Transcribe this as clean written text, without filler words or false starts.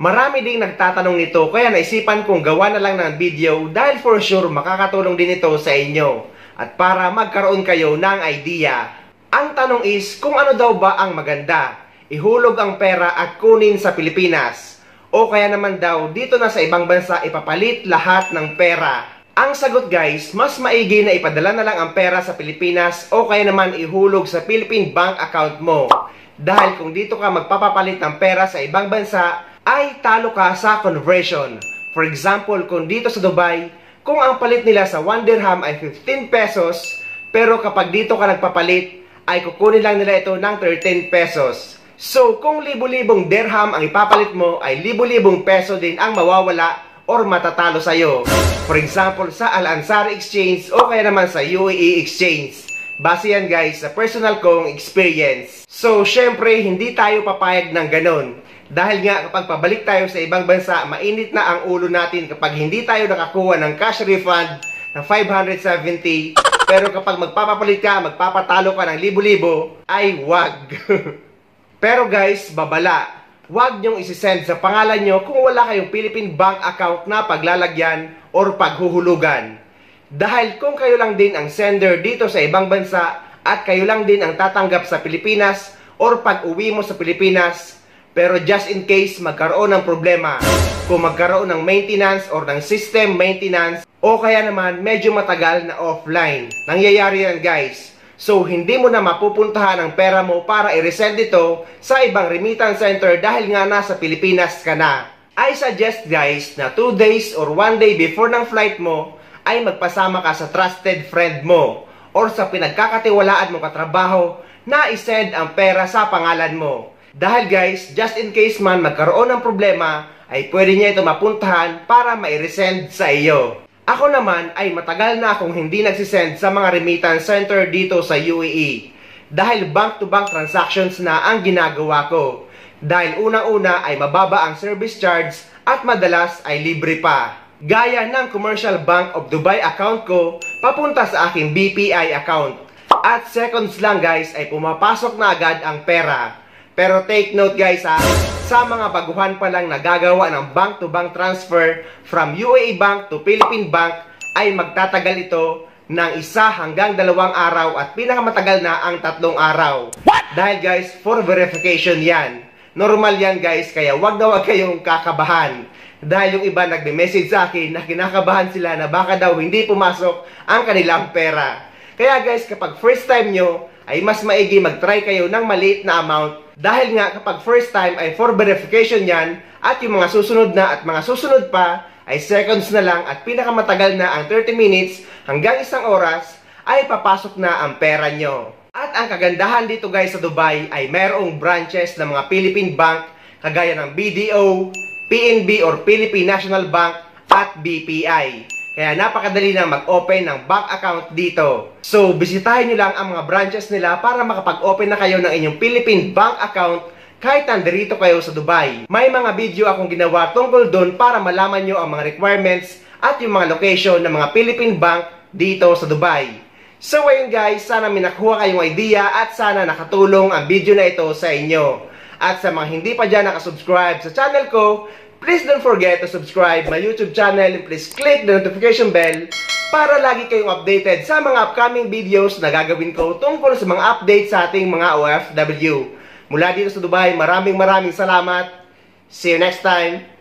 Marami ding nagtatanong nito kaya naisipan kong gawa na lang ng video dahil for sure makakatulong din ito sa inyo at para magkaroon kayo ng idea. Ang tanong is kung ano daw ba ang maganda, ihulog ang pera at kunin sa Pilipinas o kaya naman daw dito na sa ibang bansa ipapalit lahat ng pera. Ang sagot guys, mas maigi na ipadala na lang ang pera sa Pilipinas o kaya naman ihulog sa Philippine bank account mo. Dahil kung dito ka magpapapalit ng pera sa ibang bansa, ay talo ka sa conversion. For example, kung dito sa Dubai, kung ang palit nila sa 1 dirham ay 15 pesos, pero kapag dito ka nagpapalit, ay kukunin lang nila ito ng 13 pesos. So, kung libo-libong dirham ang ipapalit mo, ay libo-libong peso din ang mawawala or matatalo sa'yo. For example, sa Al-Ansari Exchange o kaya naman sa UAE Exchange. Base yan guys sa personal kong experience. So, syempre, hindi tayo papayag ng ganon. Dahil nga kapag pabalik tayo sa ibang bansa, mainit na ang ulo natin kapag hindi tayo nakakuha ng cash refund na 570. Pero kapag magpapapalit ka, magpapatalo ka ng libo-libo, ay wag. Pero guys, babala. Wag nyong isisend sa pangalan nyo kung wala kayong Philippine bank account na paglalagyan or paghuhulugan. Dahil kung kayo lang din ang sender dito sa ibang bansa at kayo lang din ang tatanggap sa Pilipinas or pag-uwi mo sa Pilipinas, pero just in case magkaroon ng problema, kung magkaroon ng maintenance or ng system maintenance, o kaya naman medyo matagal na offline. Nangyayari yan guys. So hindi mo na mapupuntahan ang pera mo para i-resend ito sa ibang remittance center dahil nga nasa Pilipinas ka na. I suggest guys na 2 days or 1 day before ng flight mo ay magpasama ka sa trusted friend mo or sa pinagkakatiwalaan mong katrabaho na i-send ang pera sa pangalan mo. Dahil guys, just in case man magkaroon ng problema, ay pwede niya ito mapuntahan para mai-resend sa iyo. Ako naman ay matagal na akong hindi nagsisend sa mga remittance center dito sa UAE. Dahil bank-to-bank transactions na ang ginagawa ko. Dahil unang-una ay mababa ang service charge at madalas ay libre pa. Gaya ng Commercial Bank of Dubai account ko, papunta sa aking BPI account. At seconds lang guys ay pumapasok na agad ang pera. Pero take note guys ha, sa mga baguhan pa lang nagagawa ng bank-to-bank transfer from UAE Bank to Philippine Bank ay magtatagal ito ng 1 hanggang 2 araw at pinakamatagal na ang 3 araw. Dahil guys, for verification yan. Normal yan guys, kaya wag na wag kayong kakabahan. Dahil yung iba nagme-message sa akin na kinakabahan sila na baka daw hindi pumasok ang kanilang pera. Kaya guys, kapag first time nyo, ay mas maigi mag-try kayo ng maliit na amount. Dahil nga kapag first time ay for verification yan at yung mga susunod na at mga susunod pa ay seconds na lang at pinakamatagal na ang 30 minutes hanggang 1 oras ay papasok na ang pera nyo. At ang kagandahan dito guys sa Dubai ay mayroong branches ng mga Philippine Bank kagaya ng BDO, PNB or Philippine National Bank at BPI. Kaya napakadali na mag-open ng bank account dito. So, bisitahin nyo lang ang mga branches nila para makapag-open na kayo ng inyong Philippine bank account kahit nandirito kayo sa Dubai. May mga video akong ginawa tungkol doon para malaman nyo ang mga requirements at yung mga location ng mga Philippine bank dito sa Dubai. So, ayun guys, sana may nakuha kayong idea at sana nakatulong ang video na ito sa inyo. At sa mga hindi pa dyan nakasubscribe sa channel ko, please don't forget to subscribe my YouTube channel and please click the notification bell para lagi kayong updated sa mga upcoming videos na gagawin ko tungkol sa mga updates sa ating mga OFW. Mula dito sa Dubai, maraming salamat. See you next time.